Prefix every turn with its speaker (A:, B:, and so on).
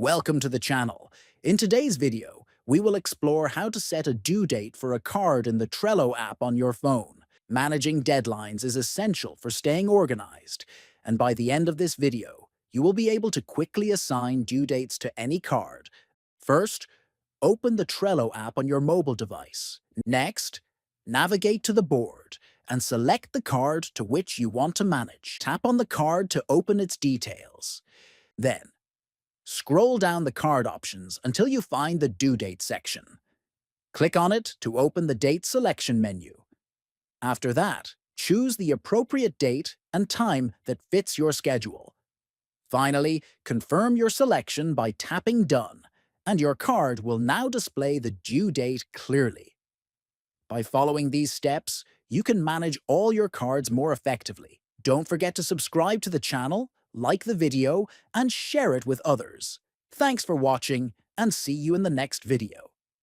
A: Welcome to the channel. In today's video, we will explore how to set a due date for a card in the Trello app on your phone. Managing deadlines is essential for staying organized, and by the end of this video, you will be able to quickly assign due dates to any card. First, open the Trello app on your mobile device. Next, navigate to the board and select the card to which you want to manage. Tap on the card to open its details. Then, scroll down the card options until you find the due date section. Click on it to open the date selection menu. After that, choose the appropriate date and time that fits your schedule. Finally, confirm your selection by tapping Done, and your card will now display the due date clearly. By following these steps, you can manage all your cards more effectively. Don't forget to subscribe to the channel, like the video, and share it with others. Thanks for watching, and see you in the next video.